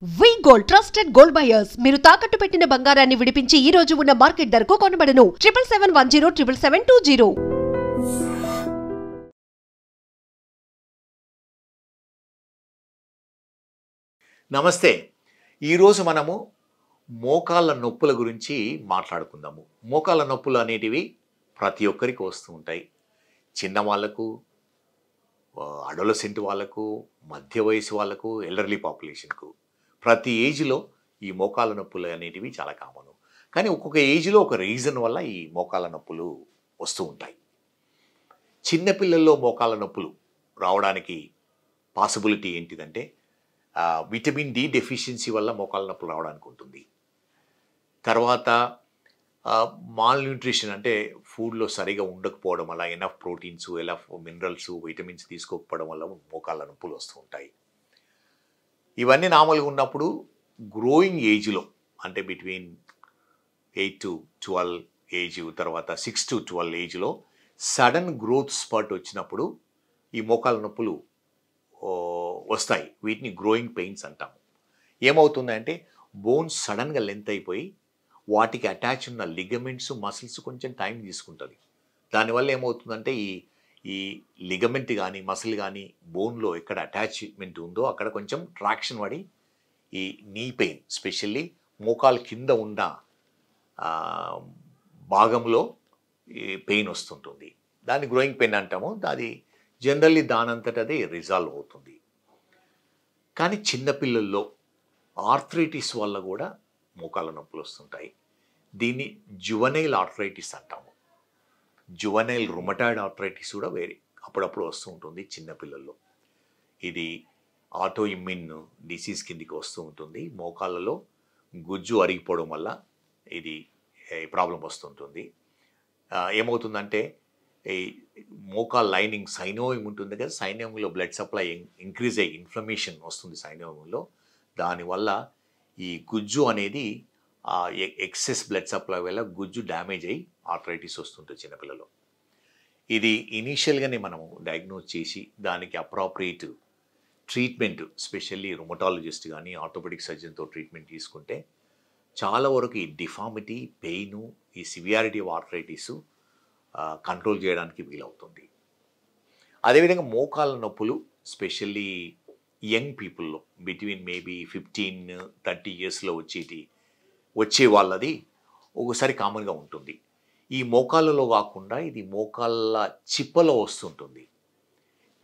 వి gold trusted gold buyers మీరు తాకట్టు పెట్టిన బంగారాన్ని విడిపించి ఈ రోజు ఉన్న మార్కెట్ ధరకు కొనబడను 7771077720. నమస్తే. ఈరోజు మనము మోకాళ్ళ నొప్పుల గురించి మాట్లాడుకుందాము. మోకాళ్ళ నొప్పులు అనేటివి ప్రతి ఒక్కరికి వస్తూ ఉంటాయి. చిన్న వాళ్ళకు, అడోలసెంట్ వాళ్ళకు, మధ్య వయసు వాళ్ళకు, ఎల్డర్లీ పాపులేషన్కు ప్రతి ఏజ్లో ఈ మోకాళ్ళ నొప్పులు అనేటివి చాలా కామను. కానీ ఒక్కొక్క ఏజ్లో ఒక రీజన్ వల్ల ఈ మోకాళ్ళ నొప్పులు వస్తూ ఉంటాయి. చిన్నపిల్లల్లో మోకాళ్ళ నొప్పులు రావడానికి పాసిబిలిటీ ఏంటిదంటే విటమిన్ డి డెఫిషియన్సీ వల్ల మోకాళ్ళ నొప్పులు రావడానికి ఉంటుంది. తర్వాత మాల్ న్యూట్రిషన్ అంటే ఫుడ్లో సరిగా ఉండకపోవడం వల్ల, enough proteins, enough minerals, vitamins తీసుకోకపోవడం వల్ల మోకాళ్ళ నొప్పులు వస్తూ ఉంటాయి. ఇవన్నీ నార్మల్గా ఉన్నప్పుడు గ్రోయింగ్ ఏజ్లో అంటే బిట్వీన్ 8 to 12 ఏజ్, తర్వాత 6 to 12 ఏజ్లో సడన్ గ్రోత్ స్పర్ట్ వచ్చినప్పుడు ఈ మోకాళ్ళ నొప్పులు వస్తాయి. వీటిని గ్రోయింగ్ పెయిన్స్ అంటాము. ఏమవుతుందంటే బోన్స్ సడన్గా లెంత్ అయిపోయి వాటికి అటాచ్ ఉన్న లిగమెంట్స్, మసిల్స్ కొంచెం టైం తీసుకుంటుంది. దానివల్ల ఏమవుతుందంటే ఈ లిగమెంట్ కానీ మసిల్ కానీ బోన్లో ఎక్కడ అటాచ్మెంట్ ఉందో అక్కడ కొంచెం ట్రాక్షన్ పడి ఈ నీ పెయిన్, స్పెషల్లీ మోకాలు కింద ఉన్న భాగంలో ఈ పెయిన్ వస్తుంటుంది. దాన్ని గ్రోయింగ్ పెయిన్ అంటాము. అది జనరల్లీ దానంతట అది రిజాల్వ్ అవుతుంది. కానీ చిన్నపిల్లల్లో ఆర్థరైటిస్ వల్ల కూడా మోకాళ్ళ నొప్పులు వస్తుంటాయి. దీన్ని జువనైల్ ఆర్థరైటిస్ అంటాము. జువనైల్ రుమటాయిడ్ ఆర్థరైటిస్ కూడా అప్పుడప్పుడు వస్తూ ఉంటుంది చిన్నపిల్లల్లో. ఇది ఆటో ఇమ్యూన్ డిసీజ్ కిందికి వస్తూ ఉంటుంది. మోకాళ్ళలో గుజ్జు అరిగిపోవడం వల్ల ఇది ప్రాబ్లం వస్తుంటుంది. ఏమవుతుందంటే ఈ మోకాల్ లైనింగ్ సైనోయిమ్ ఉంటుంది కదా, సైనోయిమ్లో బ్లడ్ సప్లై ఇంక్రీజ్ అయ్యి ఇన్ఫ్లమేషన్ వస్తుంది సైనోయిమ్లో. దానివల్ల ఈ గుజ్జు అనేది ఎక్సెస్ బ్లడ్ సప్లై వల్ల గుజ్జు డ్యామేజ్ అయ్యి ఆర్థరైటిస్ వస్తుంటుంది చిన్నపిల్లలు. ఇది ఇనీషియల్గానే మనము డయాగ్నోజ్ చేసి దానికి అప్రాప్రియేట్ ట్రీట్మెంట్, స్పెషల్లీ రుమటాలజిస్ట్ కానీ ఆర్థోపెడిక్ సర్జన్తో ట్రీట్మెంట్ తీసుకుంటే చాలా వరకు ఈ డిఫార్మిటీ, పెయిన్, ఈ సివియారిటీ ఆఫ్ ఆర్థరైటిస్ కంట్రోల్ చేయడానికి వీలవుతుంది. అదేవిధంగా మోకాళ్ళ నొప్పులు స్పెషల్లీ యంగ్ పీపుల్లో బిట్వీన్ మేబీ 15-30 ఇయర్స్లో వచ్చే వాళ్ళది ఒకసారి కామన్గా ఉంటుంది. ఈ మోకాళ్ళలో కాకుండా ఇది మోకాళ్ళ చిప్పలో వస్తుంటుంది.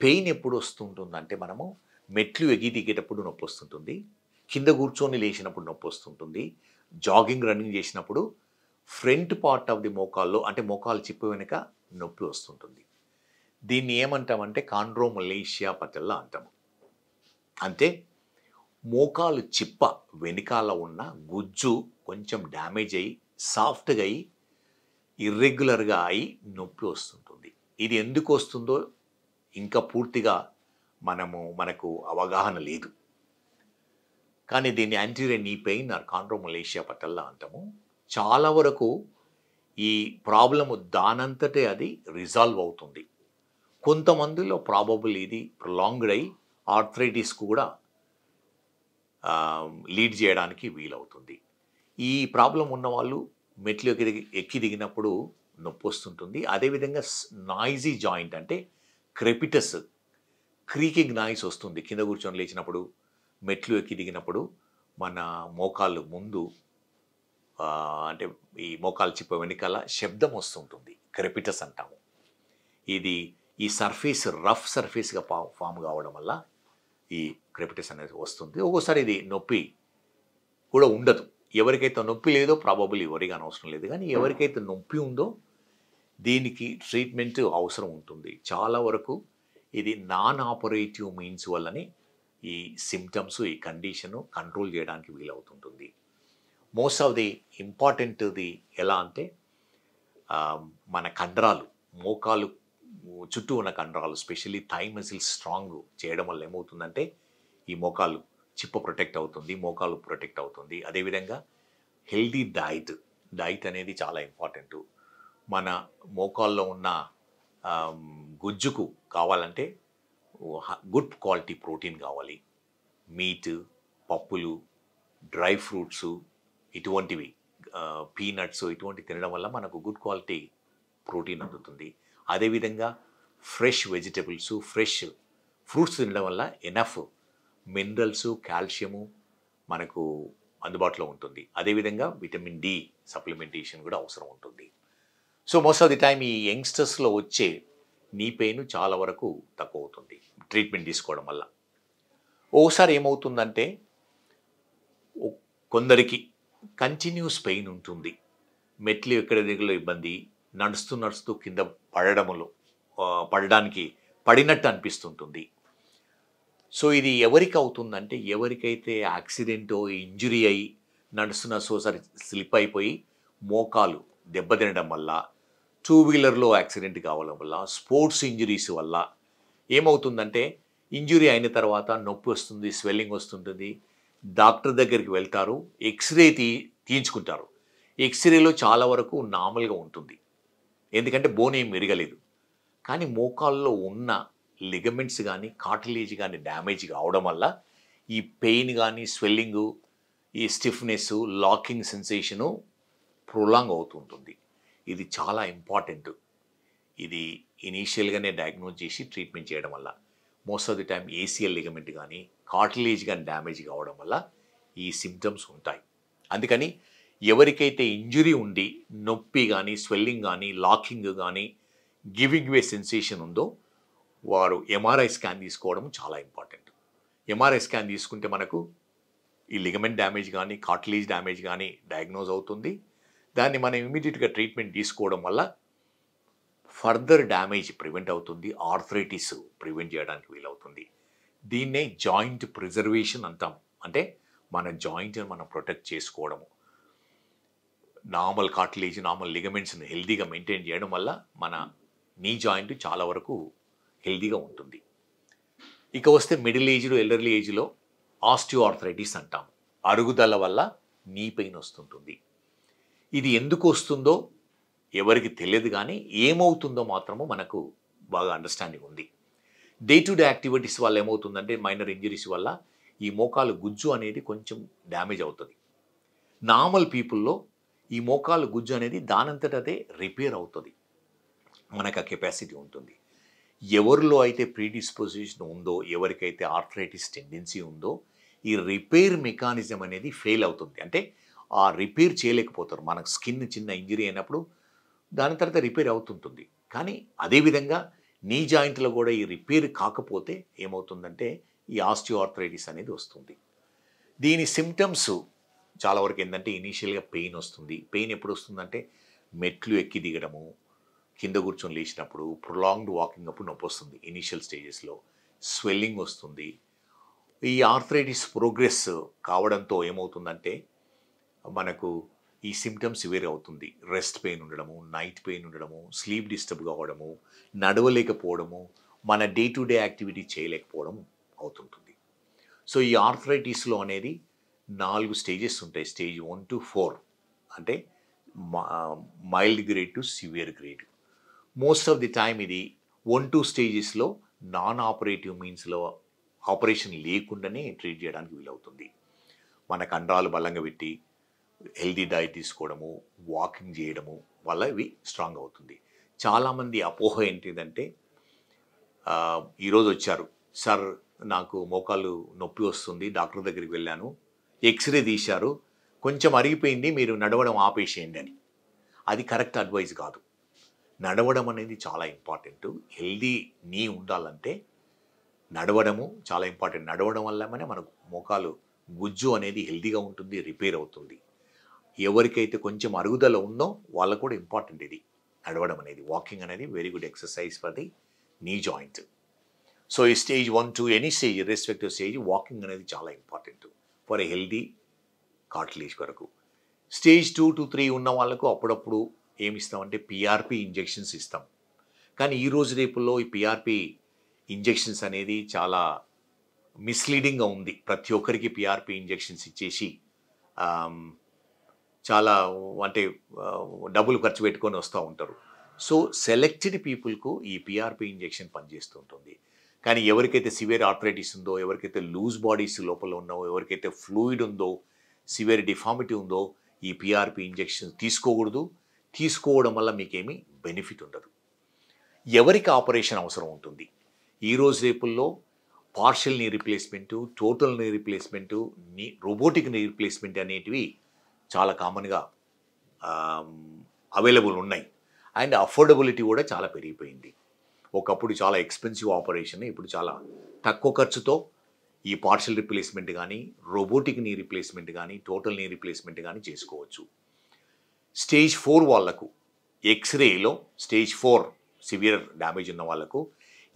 పెయిన్ ఎప్పుడు వస్తుంటుందంటే మనము మెట్లు ఎగి దిగేటప్పుడు నొప్పి వస్తుంటుంది, కింద కూర్చొని లేచినప్పుడు నొప్పి వస్తుంటుంది, జాగింగ్, రన్నింగ్ చేసినప్పుడు ఫ్రంట్ పార్ట్ ఆఫ్ ది మోకాల్లో అంటే మోకాలు చిప్ప వెనుక నొప్పి వస్తుంటుంది. దీన్ని ఏమంటామంటే కాండ్రోమలేషియా పటెల్లా అంటాము. అంటే మోకాలు చిప్ప వెనుకాల ఉన్న గుజ్జు కొంచెం డ్యామేజ్ అయ్యి సాఫ్ట్గా అయ్యి ఇర్రెగ్యులర్గా అయి నొప్పి వస్తుంటుంది. ఇది ఎందుకు వస్తుందో ఇంకా పూర్తిగా మనకు అవగాహన లేదు. కానీ దీన్ని anterior knee pain or కాండ్రోమలేషియా patella అంటాము. చాలా వరకు ఈ ప్రాబ్లము దానంతటే అది రిజాల్వ్ అవుతుంది. కొంతమందిలో ప్రాబబుల్ ఇది ప్రొలాంగ్డ్ అయి ఆర్థరైటిస్కు కూడా లీడ్ చేయడానికి వీలవుతుంది. ఈ ప్రాబ్లం ఉన్నవాళ్ళు మెట్లు ఎక్కి దిగినప్పుడు నొప్పి వస్తుంటుంది. అదేవిధంగా నాయిజీ జాయింట్ అంటే క్రెపిటస్, క్రీకింగ్ నాయిస్ వస్తుంది. కింద కూర్చొని లేచినప్పుడు, మెట్లు ఎక్కి దిగినప్పుడు మన మోకాళ్ళు ముందు అంటే ఈ మోకాలు చిప్ప వెనకాల శబ్దం వస్తుంటుంది, క్రెపిటస్ అంటాము. ఇది ఈ సర్ఫేస్ రఫ్ సర్ఫేస్గా ఫామ్ కావడం వల్ల ఈ క్రెపిటస్ అనేది వస్తుంది. ఒక్కోసారి ఇది నొప్పి కూడా ఉండదు. ఎవరికైతే నొప్పి లేదో ప్రాబబుల్ ఎవరిగా అవసరం లేదు. కానీ ఎవరికైతే నొప్పి ఉందో దీనికి ట్రీట్మెంట్ అవసరం ఉంటుంది. చాలా వరకు ఇది నాన్ ఆపరేటివ్ మీన్స్ వల్లనే ఈ సిమ్టమ్స్, ఈ కండిషను కంట్రోల్ చేయడానికి వీలవుతుంటుంది. మోస్ట్ ఆఫ్ ది ఇంపార్టెంట్ది ఎలా అంటే మన కండరాలు, మోకాలు చుట్టూ ఉన్న కండరాలు, స్పెషల్లీ థై మసిల్స్ స్ట్రాంగ్ చేయడం వల్ల ఏమవుతుందంటే ఈ మోకాలు చిప్ప ప్రొటెక్ట్ అవుతుంది, మోకాలు ప్రొటెక్ట్ అవుతుంది. అదేవిధంగా హెల్దీ డైట్ అనేది చాలా ఇంపార్టెంట్. మన మోకాల్లో ఉన్న గుజ్జుకు కావాలంటే గుడ్ క్వాలిటీ ప్రోటీన్ కావాలి. మీట్, పప్పులు, డ్రై ఫ్రూట్స్ ఇటువంటివి, పీనట్స్ ఇటువంటివి తినడం వల్ల మనకు గుడ్ క్వాలిటీ ప్రోటీన్ అందుతుంది. అదేవిధంగా ఫ్రెష్ వెజిటబుల్స్, ఫ్రెష్ ఫ్రూట్స్ తినడం వల్ల ఎనఫ్ మినరల్స్, కాల్షియము మనకు అందుబాటులో ఉంటుంది. అదేవిధంగా విటమిన్ డి సప్లిమెంటేషన్ కూడా అవసరం ఉంటుంది. So most of the time ఈ యంగ్స్టర్స్లో వచ్చే నీ పెయిన్ చాలా వరకు తక్కువ అవుతుంది ట్రీట్మెంట్ తీసుకోవడం వల్ల. ఓసారి ఏమవుతుందంటే కొందరికి కంటిన్యూస్ పెయిన్ ఉంటుంది, మెట్లు ఎక్కడ దిగులో ఇబ్బంది, నడుస్తూ కింద పడడానికి పడినట్టు అనిపిస్తుంటుంది. సో ఇది ఎవరికి అవుతుందంటే ఎవరికైతే యాక్సిడెంటో ఇంజురీ అయ్యి నడుస్తున్న సోసారి స్లిప్ అయిపోయి మోకాలు దెబ్బతినడం వల్ల, టూ వీలర్లో యాక్సిడెంట్ కావడం వల్ల, స్పోర్ట్స్ ఇంజురీస్ వల్ల ఏమవుతుందంటే ఇంజురీ అయిన తర్వాత నొప్పి వస్తుంది, స్వెల్లింగ్ వస్తుంటుంది, డాక్టర్ దగ్గరికి వెళ్తారు, ఎక్స్రే తీయించుకుంటారు. ఎక్స్రేలో చాలా వరకు నార్మల్గా ఉంటుంది, ఎందుకంటే బోన్ ఏం విరగలేదు. కానీ మోకాల్లో ఉన్న లిగమెంట్స్ కానీ కార్టిలేజ్ కానీ డ్యామేజ్ కావడం వల్ల ఈ పెయిన్ కానీ స్వెల్లింగు, ఈ స్టిఫ్నెస్, లాకింగ్ సెన్సేషను ప్రొలాంగ్ అవుతుంటుంది. ఇది చాలా ఇంపార్టెంట్. ఇది ఇనీషియల్గానే డయాగ్నోజ్ చేసి ట్రీట్మెంట్ చేయడం వల్ల most of the time ACL ligament కానీ కార్టిలేజ్ కానీ డ్యామేజ్ కావడం వల్ల ఈ సిమ్టమ్స్ ఉంటాయి. అందుకని ఎవరికైతే ఇంజురీ ఉండి నొప్పి కానీ స్వెల్లింగ్ కానీ లాకింగ్ కానీ గివింగ్ వే సెన్సేషన్ ఉందో వారు ఎంఆర్ఐ స్కాన్ తీసుకోవడం చాలా ఇంపార్టెంట్. ఎంఆర్ఐ స్కాన్ తీసుకుంటే మనకు ఈ లిగమెంట్ డ్యామేజ్ కానీ కార్టిలేజ్ డ్యామేజ్ కానీ డయాగ్నోజ్ అవుతుంది. దాన్ని మనం ఇమీడియట్గా ట్రీట్మెంట్ తీసుకోవడం వల్ల ఫర్దర్ డ్యామేజ్ ప్రివెంట్ అవుతుంది, ఆర్థరైటిస్ ప్రివెంట్ చేయడానికి వీలవుతుంది. దీన్నే జాయింట్ ప్రిజర్వేషన్ అంటాం. అంటే మన జాయింట్ని మనం ప్రొటెక్ట్ చేసుకోవడము, నార్మల్ కార్టిలేజ్, నార్మల్ లిగమెంట్స్ని హెల్దీగా మెయింటైన్ చేయడం వల్ల మన నీ జాయింట్ చాలా వరకు హెల్దీగా ఉంటుంది. ఇక వస్తే మిడిల్ ఏజ్లో, ఎల్డర్లీ ఏజ్లో ఆస్టియో ఆర్థరైటిస్ అంటాం. అరుగుదల వల్ల నీ పెయిన్ వస్తుంటుంది. ఇది ఎందుకు వస్తుందో ఎవరికి తెలియదు, కానీ ఏమవుతుందో మాత్రము మనకు బాగా అండర్స్టాండింగ్ ఉంది. డే టు డే యాక్టివిటీస్ వల్ల ఏమవుతుందంటే మైనర్ ఇంజరీస్ వల్ల ఈ మోకాలు గుజ్జు అనేది కొంచెం డ్యామేజ్ అవుతుంది. నార్మల్ పీపుల్లో ఈ మోకాలు గుజ్జు అనేది దానంతట అదే రిపేర్ అవుతుంది, మనకు ఆ కెపాసిటీ ఉంటుంది. ఎవరిలో అయితే ప్రీడిస్పోజిషన్ ఉందో, ఎవరికైతే ఆర్థరైటిస్ టెండెన్సీ ఉందో ఈ రిపేర్ మెకానిజం అనేది ఫెయిల్ అవుతుంది. అంటే ఆ రిపేర్ చేయలేకపోతారు. మనకు స్కిన్ చిన్న ఇంజరీ అయినప్పుడు దాని తర్వాత రిపేర్ అవుతుంటుంది. కానీ అదేవిధంగా నీ జాయింట్లో కూడా ఈ రిపేర్ కాకపోతే ఏమవుతుందంటే ఈ ఆస్టియో ఆర్థరైటిస్ అనేది వస్తుంది. దీని సిమ్టమ్స్ చాలా వరకు ఏంటంటే ఇనీషియల్గా పెయిన్ వస్తుంది. పెయిన్ ఎప్పుడు వస్తుందంటే మెట్లు ఎక్కి దిగడము, కింద కూర్చొని లేచినప్పుడు, ప్రొలాంగ్డ్ వాకింగ్ అప్పుడు నొప్పి వస్తుంది. ఇనీషియల్ స్టేజెస్లో స్వెల్లింగ్ వస్తుంది. ఈ ఆర్థరైటిస్ ప్రోగ్రెస్ కావడంతో ఏమవుతుందంటే మనకు ఈ సిమ్టమ్స్ సివియర్ అవుతుంది. రెస్ట్ పెయిన్ ఉండడము, నైట్ పెయిన్ ఉండడము, స్లీప్ డిస్టర్బ్ కావడము, నడవలేకపోవడము, మన డే టు డే యాక్టివిటీ చేయలేకపోవడం అవుతుంటుంది. సో ఈ ఆర్థరైటిస్లో అనేది 4 స్టేజెస్ ఉంటాయి. స్టేజ్ 1 to 4 అంటే mild grade to severe grade. Most of the time ఇది 1-2 స్టేజెస్లో నాన్ ఆపరేటివ్ మీన్స్లో ఆపరేషన్ లేకుండానే ట్రీట్ చేయడానికి వీలవుతుంది. మన కండరాలు బలంగా పెట్టి హెల్దీ డైట్ తీసుకోవడము, వాకింగ్ చేయడము వల్ల ఇవి స్ట్రాంగ్ అవుతుంది. చాలామంది అపోహ ఏంటిదంటే ఈరోజు వచ్చారు, సార్ నాకు మోకాలు నొప్పి వస్తుంది, డాక్టర్ దగ్గరికి వెళ్ళాను, ఎక్స్రే తీశారు, కొంచెం అరిగిపోయింది, మీరు నడవడం ఆపేసేయండి అని. అది కరెక్ట్ అడ్వైస్ కాదు. నడవడం అనేది చాలా ఇంపార్టెంట్. హెల్దీ నీ ఉండాలంటే నడవడము చాలా ఇంపార్టెంట్. నడవడం వల్లనే మనకు మోకాలు గుజ్జు అనేది హెల్దీగా ఉంటుంది, రిపేర్ అవుతుంది. ఎవరికైతే కొంచెం అరుగుదల ఉందో వాళ్ళకు కూడా ఇంపార్టెంట్ ఇది నడవడం అనేది. వాకింగ్ అనేది very good exercise for the knee joint. So ఈ stage 1 to any stage, respective stage, walking అనేది చాలా important for a healthy cartilage వరకు. స్టేజ్ 2 to 3 ఉన్న వాళ్ళకు అప్పుడప్పుడు ఏమి ఇస్తామంటే పిఆర్పి ఇంజెక్షన్స్ ఇస్తాం. కానీ ఈ రోజు రేపుల్లో ఈ పిఆర్పి ఇంజెక్షన్స్ అనేది చాలా మిస్లీడింగ్గా ఉంది. ప్రతి ఒక్కరికి పిఆర్పి ఇంజెక్షన్స్ ఇచ్చేసి చాలా అంటే డబ్బులు ఖర్చు పెట్టుకొని వస్తూ ఉంటారు. సో సెలెక్టెడ్ పీపుల్కు ఈ పిఆర్పి ఇంజెక్షన్ పనిచేస్తుంటుంది. కానీ ఎవరికైతే సివియర్ ఆర్థరైటిస్ ఉందో, ఎవరికైతే లూజ్ బాడీస్ లోపల ఉన్నావో, ఎవరికైతే ఫ్లూయిడ్ ఉందో, సివియర్ డిఫార్మిటీ ఉందో, ఈ పిఆర్పి ఇంజెక్షన్ తీసుకోకూడదు. తీసుకోవడం వల్ల మీకేమీ బెనిఫిట్ ఉండదు. ఎవరికి ఆపరేషన్ అవసరం ఉంటుంది? ఈరోజు రేపుల్లో partial knee replacement, total knee replacement, robotic knee replacement అనేటివి చాలా కామన్గా అవైలబుల్ ఉన్నాయి. అండ్ అఫోర్డబిలిటీ కూడా చాలా పెరిగిపోయింది. ఒకప్పుడు చాలా ఎక్స్పెన్సివ్ ఆపరేషన్, ఇప్పుడు చాలా తక్కువ ఖర్చుతో ఈ పార్షియల్ రీప్లేస్మెంట్ కానీ, రోబోటిక్ నీ రీప్లేస్మెంట్ కానీ, టోటల్ నీ రీప్లేస్మెంట్ కానీ చేసుకోవచ్చు. స్టేజ్ 4 వాళ్ళకు ఎక్స్రేలో స్టేజ్ 4 సివియర్ డ్యామేజ్ ఉన్న వాళ్ళకు,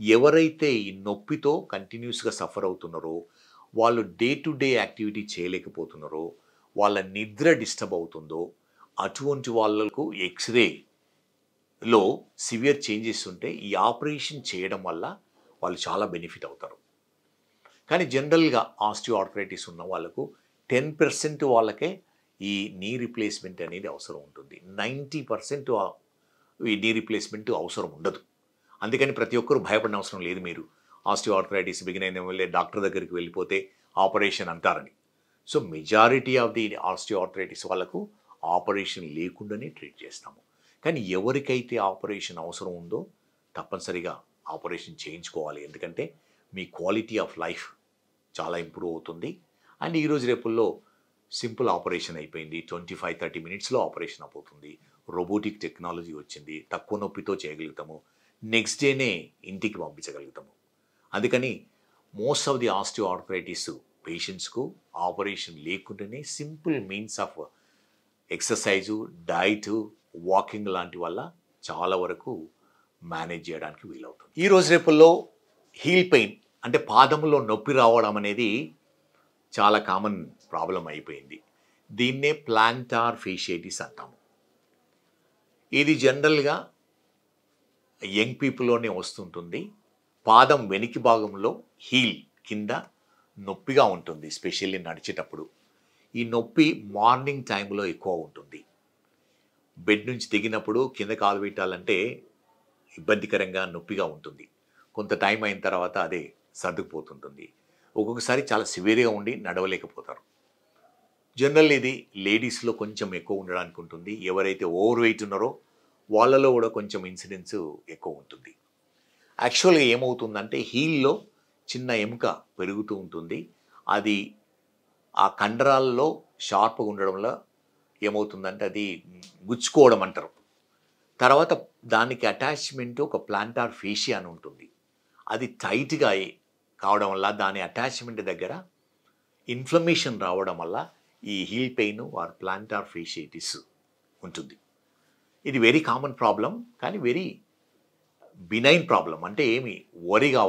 ఎవరైతే ఈ నొప్పితో కంటిన్యూస్గా సఫర్ అవుతున్నారో, వాళ్ళు డే టు డే యాక్టివిటీ చేయలేకపోతున్నారో, వాళ్ళ నిద్ర డిస్టర్బ్ అవుతుందో, అటువంటి వాళ్ళకు ఎక్స్రేలో సివియర్ చేంజెస్ ఉంటే ఈ ఆపరేషన్ చేయడం వల్ల వాళ్ళు చాలా బెనిఫిట్ అవుతారు. కానీ జనరల్గా ఆస్టియోఆర్థరైటిస్ ఉన్న వాళ్ళకు 10% వాళ్ళకే ఈ నీ రీప్లేస్మెంట్ అనేది అవసరం ఉంటుంది. 90% ఈ నీ రీప్లేస్మెంట్ అవసరం ఉండదు. అందుకని ప్రతి ఒక్కరు భయపడిన అవసరం లేదు. మీరు ఆస్టియోఆర్థరైటిస్ బిగిన్ అయిన వెళ్ళే డాక్టర్ దగ్గరికి వెళ్ళిపోతే ఆపరేషన్ అంటారని. So majority of the osteoarthritis వాళ్ళకు ఆపరేషన్ లేకుండానే ట్రీట్ చేస్తాము. కానీ ఎవరికైతే ఆపరేషన్ అవసరం ఉందో తప్పనిసరిగా ఆపరేషన్ చేయించుకోవాలి. ఎందుకంటే మీ క్వాలిటీ ఆఫ్ లైఫ్ చాలా ఇంప్రూవ్ అవుతుంది. అండ్ ఈరోజు రేపుల్లో సింపుల్ ఆపరేషన్ అయిపోయింది. 25-30 మినిట్స్లో ఆపరేషన్ అయిపోతుంది. రోబోటిక్ టెక్నాలజీ వచ్చింది. తక్కువ నొప్పితో చేయగలుగుతాము. నెక్స్ట్ డేనే ఇంటికి పంపించగలుగుతాము. అందుకని మోస్ట్ ఆఫ్ ది ఆస్టియోఆర్థరైటిస్ పేషెంట్స్కు ఆపరేషన్ లేకుండానే simple means of exercise, diet, walking లాంటి వల్ల చాలా వరకు మేనేజ్ చేయడానికి వీలవుతుంది. ఈ రోజు రేపుల్లో హీల్ పెయిన్ అంటే పాదంలో నొప్పి రావడం అనేది చాలా కామన్ ప్రాబ్లం అయిపోయింది. దీన్నే ప్లాంటార్ ఫేషియటిస్ అంటాము. ఇది జనరల్గా యంగ్ పీపుల్లోనే వస్తుంటుంది. పాదం వెనికి భాగంలో హీల్ కింద నొప్పిగా ఉంటుంది, స్పెషల్లీ నడిచేటప్పుడు. ఈ నొప్పి మార్నింగ్ టైంలో ఎక్కువ ఉంటుంది. బెడ్ నుంచి దిగినప్పుడు కింద కాలు పెట్టాలంటే ఇబ్బందికరంగా నొప్పిగా ఉంటుంది. కొంత టైం అయిన తర్వాత అదే సర్దుకుపోతుంటుంది. ఒక్కొక్కసారి చాలా సివియర్గా ఉండి నడవలేకపోతారు. జనరల్ ఇది లేడీస్లో కొంచెం ఎక్కువ ఉండడానికి ఉంటుంది. ఎవరైతే ఓవర్ వెయిట్ ఉన్నారో వాళ్ళలో కూడా కొంచెం ఇన్సిడెన్స్ ఎక్కువ ఉంటుంది. యాక్చువల్గా ఏమవుతుందంటే హీల్లో చిన్న ఎముక పెరుగుతూ ఉంటుంది. అది ఆ కండరాల్లో షార్ప్గా ఉండడం వల్ల ఏమవుతుందంటే అది గుచ్చుకోవడం అంటారు. తర్వాత దానికి అటాచ్మెంట్ ఒక ప్లాంటార్ ఫేషియా అని ఉంటుంది. అది టైట్గా కావడం వల్ల దాని అటాచ్మెంట్ దగ్గర ఇన్ఫ్లమేషన్ రావడం వల్ల ఈ heel pain or planter fasciitis ఉంటుంది. ఇది వెరీ కామన్ ప్రాబ్లం, కానీ వెరీ బినైన్ ప్రాబ్లం. అంటే ఏమి వరిగా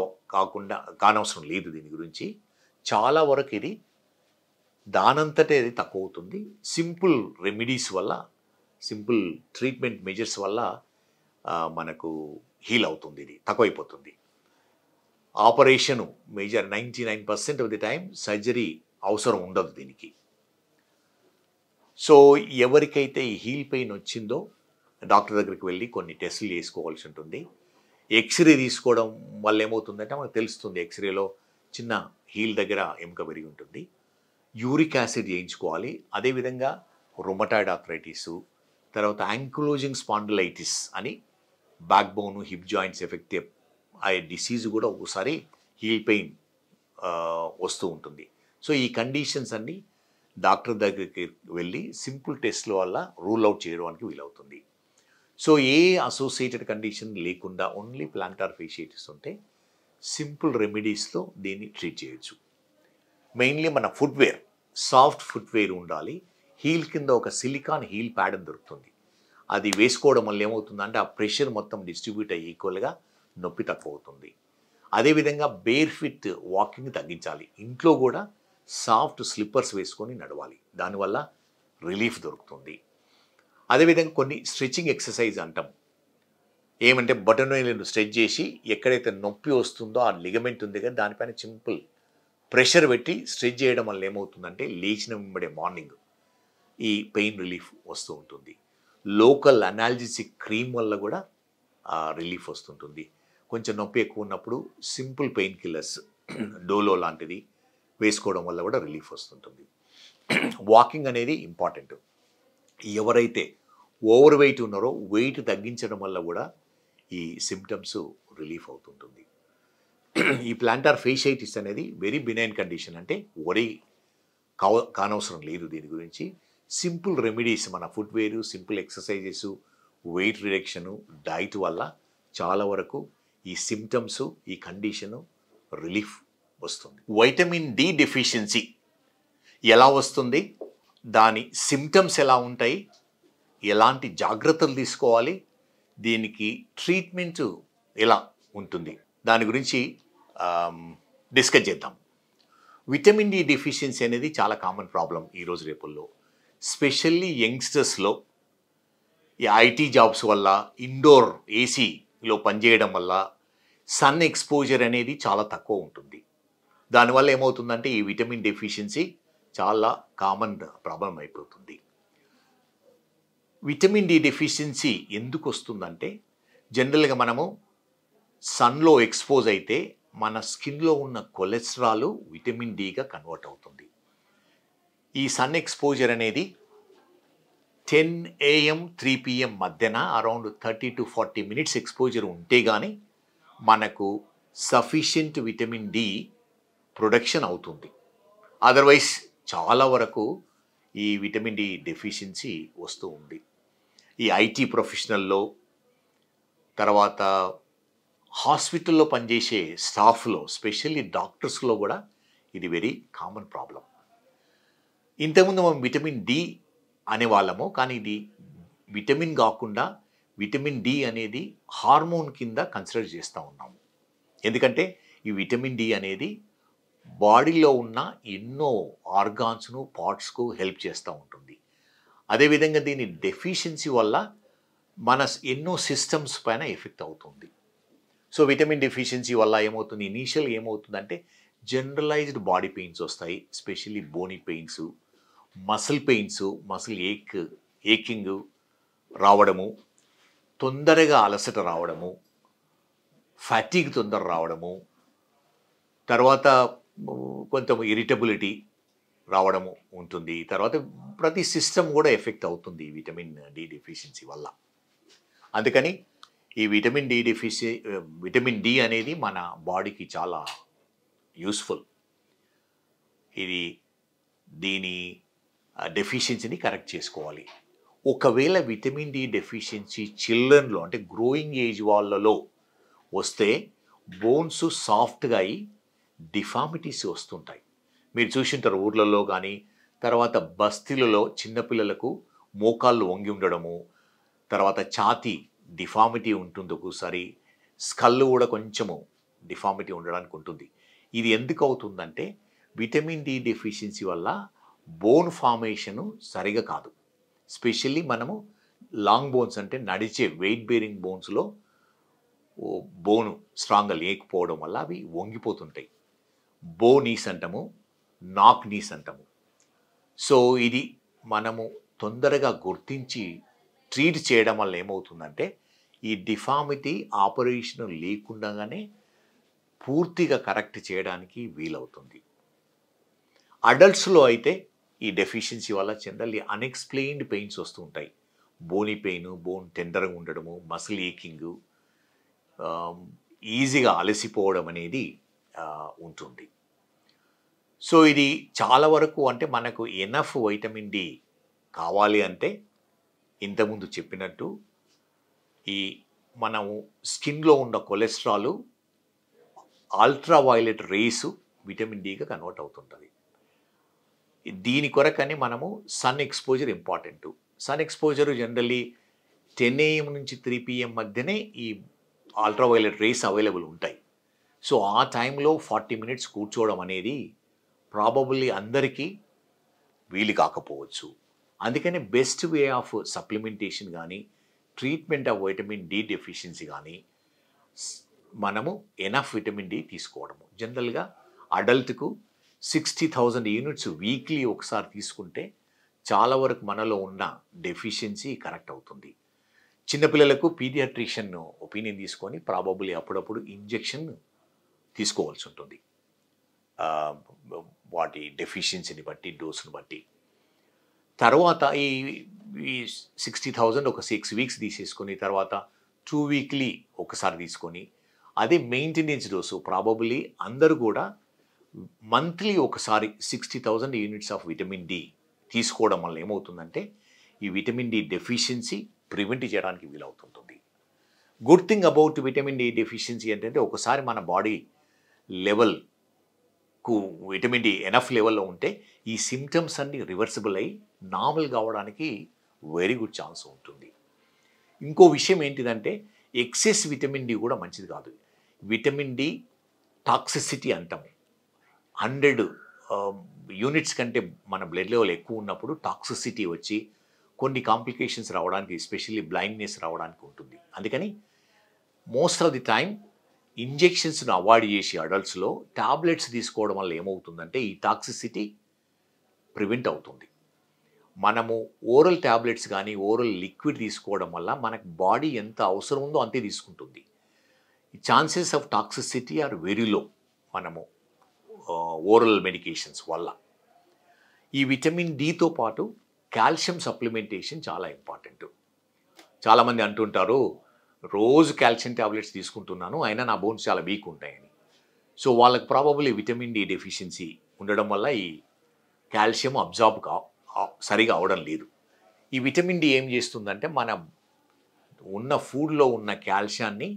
కానవసరం లేదు దీని గురించి. చాలా వరకు ఇది దానంతటే అది తక్కువ అవుతుంది. సింపుల్ రెమెడీస్ వల్ల, సింపుల్ ట్రీట్మెంట్ మెజర్స్ వల్ల మనకు హీల్ అవుతుంది. ఇది తక్కువైపోతుంది. Operation major 99% of the time surgery అవసరం ఉండదు దీనికి. సో ఎవరికైతే ఈ హీల్ పెయిన్ వచ్చిందో డాక్టర్ దగ్గరికి వెళ్ళి కొన్ని టెస్టులు చేసుకోవాల్సి ఉంటుంది. ఎక్స్రే తీసుకోవడం వల్ల ఏమవుతుందంటే మనకు తెలుస్తుంది. ఎక్స్రేలో చిన్న హీల్ దగ్గర ఎముక పెరిగి ఉంటుంది. యూరిక్ యాసిడ్ చేయించుకోవాలి. అదేవిధంగా రొమటాయిడ్ ఆర్థరైటిస్, తర్వాత యాంకిలోజింగ్ స్పాండిలైటిస్ అని back bone, hip joints effect అయ్యే డిసీజ్ కూడా ఒకసారి హీల్ పెయిన్ వస్తూ ఉంటుంది. సో ఈ కండిషన్స్ అన్నీ డాక్టర్ దగ్గరికి వెళ్ళి సింపుల్ టెస్ట్ల వల్ల రూల్ అవుట్ చేయడానికి వీలవుతుంది. సో ఏ అసోసియేటెడ్ కండిషన్ లేకుండా ఓన్లీ ప్లాంటార్ ఫేషియటిస్ ఉంటే సింపుల్ రెమెడీస్తో దీన్ని ట్రీట్ చేయొచ్చు. మెయిన్లీ మన ఫుట్వేర్, సాఫ్ట్ ఫుట్వేర్ ఉండాలి. హీల్ కింద ఒక సిలికాన్ హీల్ ప్యాడ్ అని దొరుకుతుంది. అది వేసుకోవడం వల్ల ఏమవుతుందంటే ఆ ప్రెషర్ మొత్తం డిస్ట్రిబ్యూట్ అయ్యి ఈక్వల్గా నొప్పి తక్కువ అవుతుంది. అదేవిధంగా బేర్ ఫిట్ వాకింగ్ తగ్గించాలి. ఇంట్లో కూడా సాఫ్ట్ స్లిప్పర్స్ వేసుకొని నడవాలి. దానివల్ల రిలీఫ్ దొరుకుతుంది. అదేవిధంగా కొన్ని స్ట్రెచ్చింగ్ ఎక్సర్సైజ్ అంటాం. ఏమంటే బటన్ వేలును స్ట్రెచ్ చేసి ఎక్కడైతే నొప్పి వస్తుందో ఆ లిగమెంట్ ఉంది కదా దానిపైన సింపుల్ ప్రెషర్ పెట్టి స్ట్రెచ్ చేయడం వల్ల ఏమవుతుందంటే లేచిన వెంబడే మార్నింగ్ ఈ పెయిన్ రిలీఫ్ వస్తూ ఉంటుంది. లోకల్ అనాల్జెసిక్ క్రీమ్ వల్ల కూడా రిలీఫ్ వస్తుంటుంది. కొంచెం నొప్పి ఎక్కువ ఉన్నప్పుడు సింపుల్ పెయిన్ కిల్లర్స్ డోలో లాంటిది వేసుకోవడం వల్ల కూడా రిలీఫ్ వస్తుంటుంది. వాకింగ్ అనేది ఇంపార్టెంట్. ఎవరైతే ఓవర్ వెయిట్ ఉన్నారో వెయిట్ తగ్గించడం వల్ల కూడా ఈ సిమ్టమ్స్ రిలీఫ్ అవుతుంటుంది. ఈ ప్లాంటార్ ఫేషియైటిస్ అనేది వెరీ బినైన్ కండిషన్, అంటే వరి కానవసరం లేదు దీని గురించి. సింపుల్ రెమెడీస్, మన footwear, simple exercises, weight reduction, diet వల్ల చాలా వరకు ఈ సిమ్టమ్స్, ఈ కండిషను రిలీఫ్ వస్తుంది. వైటమిన్ డి డెఫిషియన్సీ ఎలా వస్తుంది, దాని సిమ్టమ్స్ ఎలా ఉంటాయి, ఎలాంటి జాగ్రత్తలు తీసుకోవాలి, దీనికి ట్రీట్మెంట్ ఎలా ఉంటుంది, దాని గురించి డిస్కస్ చేద్దాం. విటమిన్ డి డెఫిషియన్సీ అనేది చాలా కామన్ ప్రాబ్లం ఈరోజు రేపుల్లో, స్పెషల్లీ యంగ్స్టర్స్లో. ఈ ఐటీ జాబ్స్ వల్ల, ఇండోర్ ఏసీలో పనిచేయడం వల్ల సన్ ఎక్స్పోజర్ అనేది చాలా తక్కువ ఉంటుంది. దానివల్ల ఏమవుతుందంటే ఈ విటమిన్ డెఫిషియన్సీ చాలా కామన్ ప్రాబ్లం అయిపోతుంది. విటమిన్ డి డెఫిషియన్సీ ఎందుకు వస్తుందంటే, జనరల్గా మనము సన్లో ఎక్స్పోజ్ అయితే మన స్కిన్లో ఉన్న కొలెస్ట్రాల్ విటమిన్ డిగా కన్వర్ట్ అవుతుంది. ఈ సన్ ఎక్స్పోజర్ అనేది 10 AM 3 PM మధ్యన అరౌండ్ 30 to 40 minutes ఎక్స్పోజర్ ఉంటే కానీ మనకు సఫిషియంట్ విటమిన్ డి ప్రొడక్షన్ అవుతుంది. అదర్వైజ్ చాలా వరకు ఈ విటమిన్ డి డెఫిషియన్సీ వస్తూ ఉంది. ఈ ఐటీ ప్రొఫెషనల్లో, తర్వాత హాస్పిటల్లో పనిచేసే స్టాఫ్లో, స్పెషల్లీ డాక్టర్స్లో కూడా ఇది వెరీ కామన్ ప్రాబ్లం. ఇంతకుముందు మనం విటమిన్ డి అనేవాళ్ళము, కానీ ఇది విటమిన్ కాకుండా విటమిన్ డి అనేది హార్మోన్ కింద కన్సిడర్ చేస్తూ ఉన్నాము. ఎందుకంటే ఈ విటమిన్ డి అనేది బాడీలో ఉన్న ఎన్నో ఆర్గాన్స్ను, పార్ట్స్కు హెల్ప్ చేస్తూ ఉంటుంది. అదేవిధంగా దీని డెఫిషియన్సీ వల్ల మన ఎన్నో సిస్టమ్స్ పైన ఎఫెక్ట్ అవుతుంది. సో విటమిన్ డెఫిషియన్సీ వల్ల ఏమవుతుంది, ఇనీషియల్ ఏమవుతుందంటే జనరలైజ్డ్ బాడీ పెయిన్స్ వస్తాయి, specially bony pains, muscle pains, muscle aching రావడము, తొందరగా అలసట రావడము, ఫ్యాటిగ్ తొందర రావడము, తర్వాత కొంత ఇరిటబిలిటీ రావడము ఉంటుంది. తర్వాత ప్రతి సిస్టమ్ కూడా ఎఫెక్ట్ అవుతుంది ఈ విటమిన్ డి డెఫిషియన్సీ వల్ల. అందుకని ఈ విటమిన్ డి అనేది మన బాడీకి చాలా యూస్ఫుల్. దీని డెఫిషియన్సీని కరెక్ట్ చేసుకోవాలి. ఒకవేళ విటమిన్ డి డెఫిషియన్సీ చిల్డ్రన్లో, అంటే గ్రోయింగ్ ఏజ్ వాళ్ళలో వస్తే బోన్స్ సాఫ్ట్గా అయ్యి డిఫార్మిటీస్ వస్తుంటాయి. మీరు చూసింటారు ఊర్లలో కానీ, తర్వాత బస్తీలలో చిన్నపిల్లలకు మోకాళ్ళు వంగి ఉండడము, తర్వాత ఛాతీ డిఫార్మిటీ ఉంటుంది, ఒక్కోసారి స్కల్ కూడా కొంచెము డిఫార్మిటీ ఉండడానికి ఉంటుంది. ఇది ఎందుకు అవుతుందంటే విటమిన్ డి డెఫిషియన్సీ వల్ల బోన్ ఫార్మేషను సరిగా కాదు. స్పెషల్లీ మనము లాంగ్ బోన్స్, అంటే నడిచే వెయిట్ బేరింగ్ బోన్స్లో బోను స్ట్రాంగ్గా లేకపోవడం వల్ల అవి వంగిపోతుంటాయి. బో నీస్ అంటాము, నాక్ నీస్ అంటాము. సో ఇది మనము తొందరగా గుర్తించి ట్రీట్ చేయడం వల్ల ఏమవుతుందంటే ఈ డిఫార్మిటీ ఆపరేషన్ లేకుండానే పూర్తిగా కరెక్ట్ చేయడానికి వీలవుతుంది. అడల్ట్స్లో అయితే ఈ డెఫిషియన్సీ వల్ల జనరల్లీ అన్ఎక్స్ప్లెయిన్డ్ పెయిన్స్ వస్తూ ఉంటాయి. బోనీ పెయిన్, బోన్ టెండర్గా ఉండడము, మసిల్ ఏకింగ్, ఈజీగా అలసిపోవడం అనేది ఉంటుంది. సో ఇది చాలా వరకు, అంటే మనకు ఎనఫ్ వైటమిన్ డి కావాలి అంటే ఇంతకుముందు చెప్పినట్టు ఈ మనము స్కిన్లో ఉన్న cholesterol ultra violet rays vitamin డిగా కన్వర్ట్ అవుతుంటుంది. దీని కొరకని మనము sun exposure important. Sun exposure generally 10 AM నుంచి 3 PM మధ్యనే ఈ అల్ట్రా వైలెట్ రేస్ అవైలబుల్ ఉంటాయి. సో ఆ టైంలో 40 minutes కూర్చోవడం అనేది ప్రాబబుల్లీ అందరికీ వీలు కాకపోవచ్చు. అందుకని బెస్ట్ వే ఆఫ్ సప్లిమెంటేషన్ కానీ, treatment of vitamin D deficiency కానీ మనము ఎనఫ్ విటమిన్ డి తీసుకోవడము. జనరల్గా అడల్ట్కు 60,000 యూనిట్స్ వీక్లీ ఒకసారి తీసుకుంటే చాలా వరకు మనలో ఉన్న డెఫిషియన్సీ కరెక్ట్ అవుతుంది. చిన్నపిల్లలకు పీడియాట్రిషియన్ ఒపీనియన్ తీసుకొని ప్రాబబ్లీ అప్పుడప్పుడు ఇంజెక్షన్ తీసుకోవాల్సి ఉంటుంది, వాటి డెఫిషియన్సీని బట్టి, డోసును బట్టి. తర్వాత ఈ 60,000 ఒక 6 వీక్స్ తీసేసుకొని తర్వాత 2 వీక్లీ ఒకసారి తీసుకొని అదే మెయింటెనెన్స్ డోసు ప్రాబబ్లీ అందరూ కూడా మంత్లీ ఒకసారి 60,000 యూనిట్స్ ఆఫ్ విటమిన్ డి తీసుకోవడం వల్ల ఏమవుతుందంటే ఈ విటమిన్ డి డెఫిషియన్సీ ప్రివెంట్ చేయడానికి వీలవుతుంటుంది. Good thing about vitamin D deficiency ఏంటంటే ఒకసారి మన బాడీ లెవెల్కు విటమిన్ డి ఎనఫ్ లెవెల్లో ఉంటే ఈ సిమ్టమ్స్ అన్నీ రివర్సిబుల్ అయ్యి నార్మల్ కావడానికి వెరీ గుడ్ ఛాన్స్ ఉంటుంది. ఇంకో విషయం ఏంటిదంటే ఎక్సెస్ విటమిన్ డి కూడా మంచిది కాదు. విటమిన్ డి టాక్సిసిటీ అంటాము. 100 యూనిట్స్ కంటే మన బ్లడ్ లెవెల్ ఎక్కువ ఉన్నప్పుడు టాక్సిసిటీ వచ్చి కొన్ని కాంప్లికేషన్స్ రావడానికి, ఎస్పెషల్లీ బ్లైండ్నెస్ రావడానికి ఉంటుంది. అందుకని మోస్ట్ ఆఫ్ ది టైం ఇంజెక్షన్స్ను అవాయిడ్ చేసి అడల్ట్స్లో టాబ్లెట్స్ తీసుకోవడం వల్ల ఏమవుతుందంటే ఈ టాక్సిసిటీ ప్రివెంట్ అవుతుంది. మనము ఓరల్ టాబ్లెట్స్ కానీ ఓరల్ లిక్విడ్ తీసుకోవడం వల్ల మనకు బాడీ ఎంత అవసరం ఉందో అంతే తీసుకుంటుంది. Chances of toxicity are very low మనము ఓరల్ మెడికేషన్స్ వల్ల. ఈ విటమిన్ డితో పాటు కాల్షియం సప్లిమెంటేషన్ చాలా ఇంపార్టెంట్. చాలామంది అంటుంటారు రోజు కాల్షియం ట్యాబ్లెట్స్ తీసుకుంటున్నాను అయినా నా బోన్స్ చాలా వీక్ ఉంటాయని. సో వాళ్ళకి ప్రాబబ్లీ విటమిన్ డి డెఫిషియన్సీ ఉండడం వల్ల ఈ కాల్షియం అబ్జార్బ్ సరిగా అవడం లేదు. ఈ విటమిన్ డి ఏం చేస్తుందంటే మన ఉన్న ఫుడ్లో ఉన్న కాల్షియాన్ని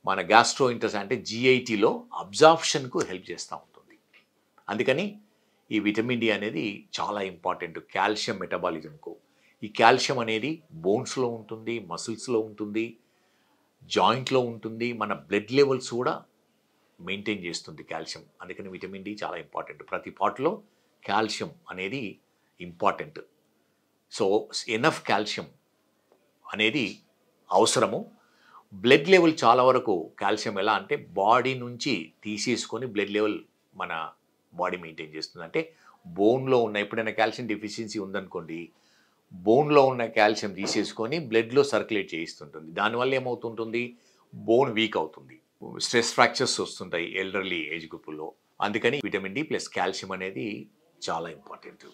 మన గ్యాస్ట్రోఇంటెస్టైన్ అంటే జిఐటీలో అబ్జార్ప్షన్కు హెల్ప్ చేస్తూ ఉంటుంది. అందుకని ఈ విటమిన్ డి అనేది చాలా ఇంపార్టెంట్ కాల్షియం మెటబాలిజంకు. ఈ కాల్షియం అనేది బోన్స్లో ఉంటుంది, మసిల్స్లో ఉంటుంది, జాయింట్లో ఉంటుంది, మన బ్లడ్ లెవెల్స్ కూడా మెయింటైన్ చేస్తుంది కాల్షియం. అందుకని విటమిన్ డి చాలా ఇంపార్టెంట్. ప్రతి పార్ట్లో కాల్షియం అనేది ఇంపార్టెంట్. సో ఎనఫ్ కాల్షియం అనేది అవసరము. బ్లడ్ లెవెల్ చాలా వరకు కాల్షియం ఎలా అంటే బాడీ నుంచి తీసేసుకొని బ్లడ్ లెవెల్ మన బాడీ మెయింటైన్ చేస్తుంది. అంటే బోన్లో ఉన్న ఎప్పుడైనా కాల్షియం డెఫిషియన్సీ ఉందనుకోండి, బోన్లో ఉన్న కాల్షియం తీసేసుకొని బ్లడ్లో సర్క్యులేట్ చేయిస్తుంటుంది. దానివల్ల ఏమవుతుంటుంది, బోన్ వీక్ అవుతుంది, స్ట్రెస్ ఫ్రాక్చర్స్ వస్తుంటాయి ఎల్డర్లీ ఏజ్ గ్రూపుల్లో. అందుకని విటమిన్ డి ప్లస్ కాల్షియం అనేది చాలా ఇంపార్టెంట్.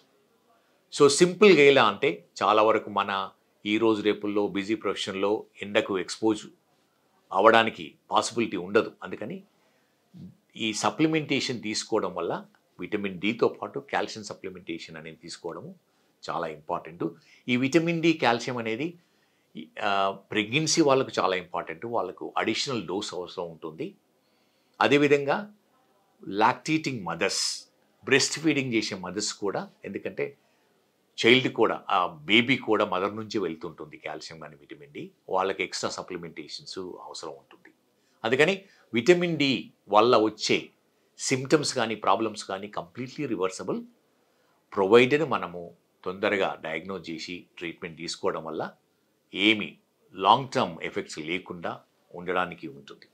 సో సింపుల్గా ఎలా అంటే చాలా వరకు మన ఈ రోజు రేపుల్లో బిజీ ప్రొఫెషన్లో ఎండకు ఎక్స్పోజ్ అవ్వడానికి పాసిబిలిటీ ఉండదు. అందుకని ఈ సప్లిమెంటేషన్ తీసుకోవడం వల్ల విటమిన్ డితో పాటు కాల్షియం సప్లిమెంటేషన్ అనేది తీసుకోవడము చాలా ఇంపార్టెంట్. ఈ విటమిన్ డి కాల్షియం అనేది ప్రెగ్నెన్సీ వాళ్ళకు చాలా ఇంపార్టెంట్. వాళ్ళకు అడిషనల్ డోస్ అవసరం ఉంటుంది. అదేవిధంగా లాక్టేటింగ్ మదర్స్, బ్రెస్ట్ ఫీడింగ్ చేసే మదర్స్ కూడా, ఎందుకంటే చైల్డ్ కూడా ఆ బేబీ కూడా మదర్ నుంచి వెళ్తుంటుంది కాల్షియం కానీ విటమిన్ డి, వాళ్ళకి ఎక్స్ట్రా సప్లిమెంటేషన్స్ అవసరం ఉంటుంది. అందుకని విటమిన్ డి వల్ల వచ్చే సిమ్టమ్స్ కానీ ప్రాబ్లమ్స్ కానీ కంప్లీట్లీ రివర్సబుల్, ప్రొవైడెడ్ మనము తొందరగా డయాగ్నోజ్ చేసి ట్రీట్మెంట్ తీసుకోవడం వల్ల ఏమి లాంగ్ టర్మ్ ఎఫెక్ట్స్ లేకుండా ఉండడానికి ఉంటుంది.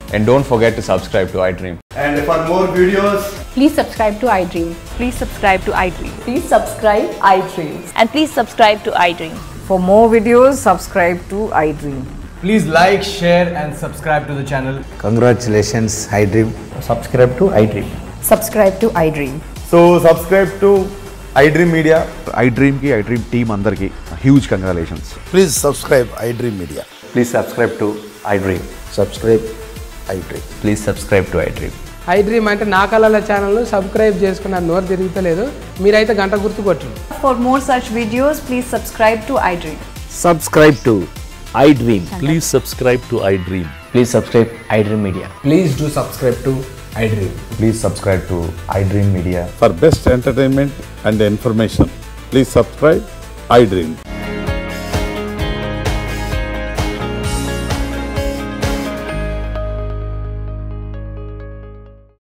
And don't forget to subscribe to iDream. And for more videos, please subscribe to iDream. Please subscribe to iDream. Please subscribe iDream. And please subscribe to iDream. For more videos, subscribe to iDream. please like, share and subscribe to the channel. Congratulations, iDream. Subscribe to iDream. Subscribe to iDream. So subscribe to iDream Media. iDream ki iDream team andarki huge congratulations. Please subscribe iDream Media. Please subscribe to iDream. Subscribe iDream. Please subscribe to iDream. iDream అంటే నా కళల ఛానల్ను subscribe చేసుకున్న నోరు తిరుగుతలేదు, మీరైతే గంట గుర్తు కొట్టండి. For more such videos, please subscribe to iDream. Subscribe to iDream. Please subscribe to iDream. Please subscribe iDream Media. Please do subscribe to iDream. Please subscribe to iDream Media. For best entertainment and information, please subscribe iDream.